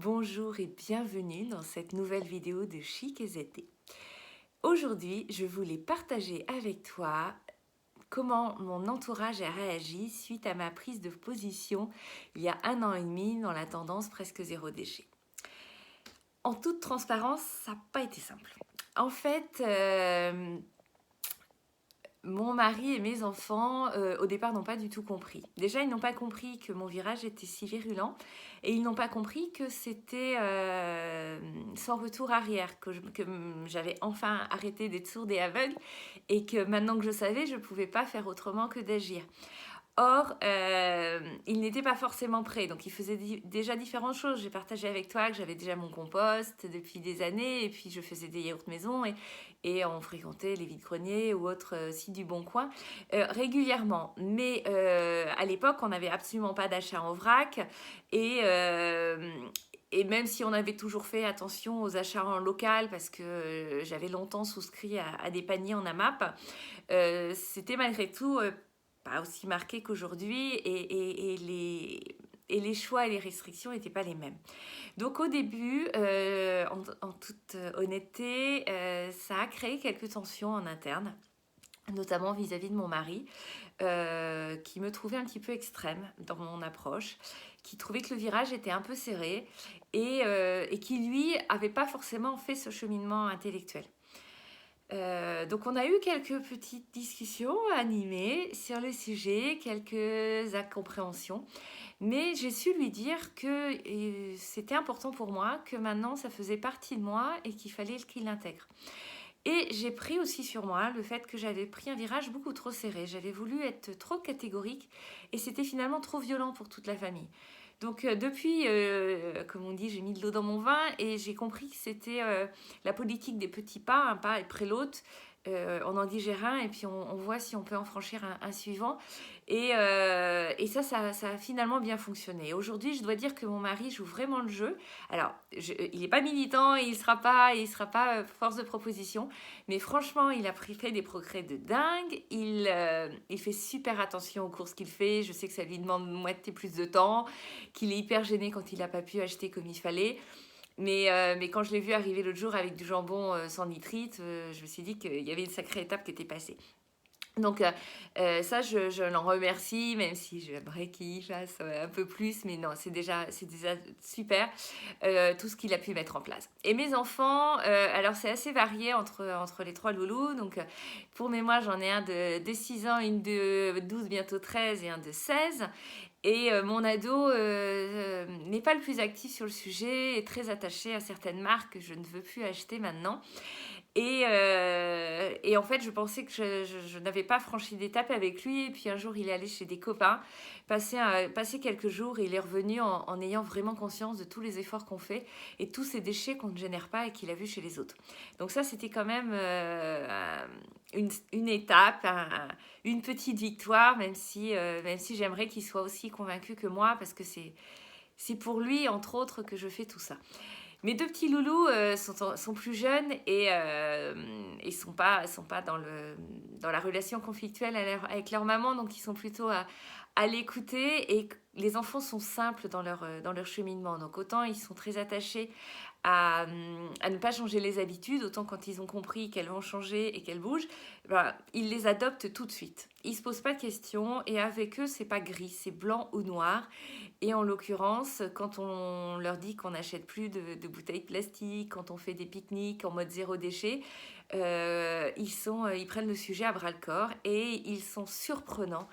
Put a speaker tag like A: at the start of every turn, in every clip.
A: Bonjour et bienvenue dans cette nouvelle vidéo de Chic et Zété. Aujourd'hui, je voulais partager avec toi comment mon entourage a réagi suite à ma prise de position il y a 1 an et demi dans la tendance presque zéro déchet. En toute transparence, ça n'a pas été simple. En fait, mon mari et mes enfants, au départ, n'ont pas du tout compris. Déjà, ils n'ont pas compris que mon virage était si virulent et ils n'ont pas compris que c'était sans retour arrière, que j'avais enfin arrêté d'être sourde et aveugle et que maintenant que je savais, je ne pouvais pas faire autrement que d'agir. Or, il n'était pas forcément prêt, donc il faisait déjà différentes choses. J'ai partagé avec toi que j'avais déjà mon compost depuis des années, et puis je faisais des yaourts maison, et on fréquentait les vides-greniers ou autres sites du Bon Coin régulièrement. Mais à l'époque, on n'avait absolument pas d'achat en vrac, et... et même si on avait toujours fait attention aux achats en local, parce que j'avais longtemps souscrit à des paniers en AMAP, c'était malgré tout pas aussi marqué qu'aujourd'hui et les choix et les restrictions n'étaient pas les mêmes. Donc au début, en toute honnêteté, ça a créé quelques tensions en interne, notamment vis-à-vis de mon mari, qui me trouvait un petit peu extrême dans mon approche, qui trouvait que le virage était un peu serré et qui, lui, n'avait pas forcément fait ce cheminement intellectuel. Donc on a eu quelques petites discussions animées sur le sujet, quelques incompréhensions, mais j'ai su lui dire que c'était important pour moi, que maintenant ça faisait partie de moi et qu'il fallait qu'il l'intègre. Et j'ai pris aussi sur moi le fait que j'avais pris un virage beaucoup trop serré, j'avais voulu être trop catégorique et c'était finalement trop violent pour toute la famille. Donc depuis, comme on dit, j'ai mis de l'eau dans mon vin et j'ai compris que c'était la politique des petits pas, un pas après l'autre. On en digère un et puis on voit si on peut en franchir un suivant. Et ça a finalement bien fonctionné. Aujourd'hui, je dois dire que mon mari joue vraiment le jeu. Alors, il n'est pas militant et il sera pas force de proposition. Mais franchement, il a fait des progrès de dingue. Il fait super attention aux courses qu'il fait. Je sais que ça lui demande moitié plus de temps, qu'il est hyper gêné quand il n'a pas pu acheter comme il fallait. Mais quand je l'ai vu arriver l'autre jour avec du jambon sans nitrite, je me suis dit qu'il y avait une sacrée étape qui était passée. Donc ça, je l'en remercie, même si j'aimerais qu'il fasse un peu plus, mais non, c'est déjà super tout ce qu'il a pu mettre en place. Et mes enfants, alors c'est assez varié entre les trois loulous. Donc pour mémoire, j'en ai un de 6 ans, une de 12, bientôt 13 et un de 16. Et mon ado n'est pas le plus actif sur le sujet, est très attaché à certaines marques que je ne veux plus acheter maintenant. Et en fait, je pensais que je n'avais pas franchi d'étape avec lui. Et puis un jour, il est allé chez des copains, passer quelques jours et il est revenu en ayant vraiment conscience de tous les efforts qu'on fait et tous ces déchets qu'on ne génère pas et qu'il a vu chez les autres. Donc ça, c'était quand même une étape, une petite victoire, même si j'aimerais qu'il soit aussi convaincu que moi, parce que c'est pour lui, entre autres, que je fais tout ça. Mes deux petits loulous sont plus jeunes et ils sont pas dans la relation conflictuelle avec leur maman, donc ils sont plutôt à l'écouter. Et les enfants sont simples dans leur cheminement, donc autant ils sont très attachés à ne pas changer les habitudes, autant quand ils ont compris qu'elles vont changer et qu'elles bougent, ben, ils les adoptent tout de suite. Ils se posent pas de questions et avec eux, c'est pas gris, c'est blanc ou noir. Et en l'occurrence, quand on leur dit qu'on n'achète plus de bouteilles de plastique, quand on fait des pique-niques en mode zéro déchet, ils prennent le sujet à bras le corps et ils sont surprenants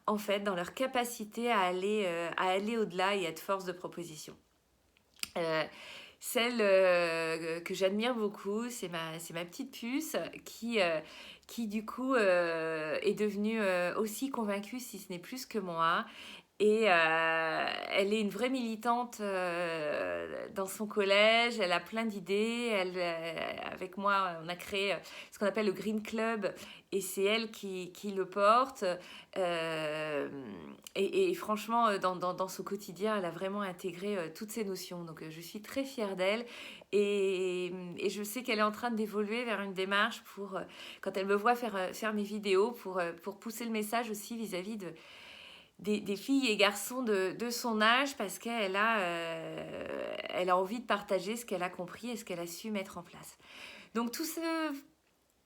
A: en fait dans leur capacité à aller au-delà et à être force de proposition. Celle que j'admire beaucoup, c'est ma petite puce qui du coup est devenue aussi convaincue, si ce n'est plus que moi. Et elle est une vraie militante dans son collège, elle a plein d'idées. Avec moi, on a créé ce qu'on appelle le Green Club et c'est elle qui le porte. Et franchement, dans son quotidien, elle a vraiment intégré toutes ces notions. Donc je suis très fière d'elle et je sais qu'elle est en train d'évoluer vers une démarche quand elle me voit faire mes vidéos, pour pousser le message aussi vis-à-vis des filles et garçons de son âge parce qu'elle elle a envie de partager ce qu'elle a compris et ce qu'elle a su mettre en place. Donc tout ce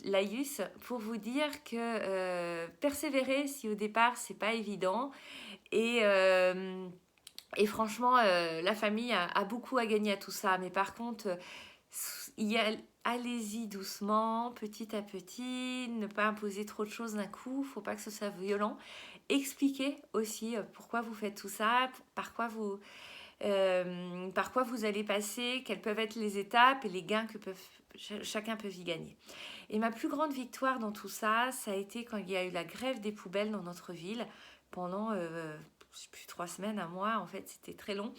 A: laïus pour vous dire que persévérer si au départ c'est pas évident et, euh, et franchement la famille a beaucoup à gagner à tout ça, mais par contre allez-y doucement, petit à petit, ne pas imposer trop de choses d'un coup, faut pas que ce soit violent. Expliquez aussi pourquoi vous faites tout ça, par quoi vous allez passer, quelles peuvent être les étapes et les gains que chacun peut y gagner. Et ma plus grande victoire dans tout ça, ça a été quand il y a eu la grève des poubelles dans notre ville pendant je sais plus 3 semaines, un mois, en fait c'était très long.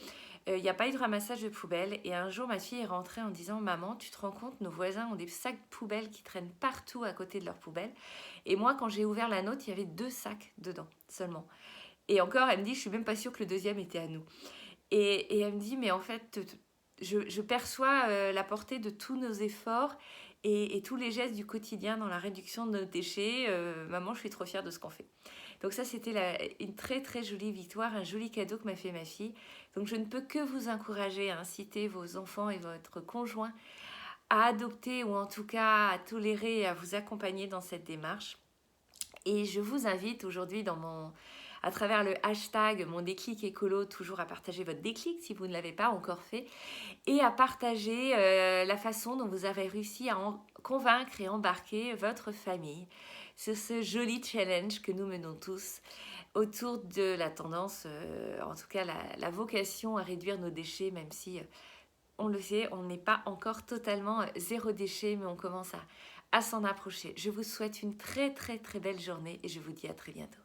A: Il n'y a pas eu de ramassage de poubelles et un jour ma fille est rentrée en disant maman, tu te rends compte, nos voisins ont des sacs de poubelles qui traînent partout à côté de leurs poubelles et moi quand j'ai ouvert la nôtre il y avait 2 sacs dedans seulement. Et encore elle me dit je suis même pas sûre que le deuxième était à nous. Et elle me dit, mais en fait, je perçois la portée de tous nos efforts et tous les gestes du quotidien dans la réduction de nos déchets. Maman, je suis trop fière de ce qu'on fait. Donc ça, c'était une très très jolie victoire, un joli cadeau que m'a fait ma fille. Donc je ne peux que vous encourager à inciter vos enfants et votre conjoint à adopter ou en tout cas à tolérer et à vous accompagner dans cette démarche. Et je vous invite aujourd'hui à travers le hashtag mon déclic écolo, toujours à partager votre déclic si vous ne l'avez pas encore fait, et à partager la façon dont vous avez réussi à convaincre et embarquer votre famille sur ce joli challenge que nous menons tous autour de la tendance, en tout cas la vocation à réduire nos déchets, même si on le sait, on n'est pas encore totalement zéro déchet, mais on commence à s'en approcher. Je vous souhaite une très très très belle journée et je vous dis à très bientôt.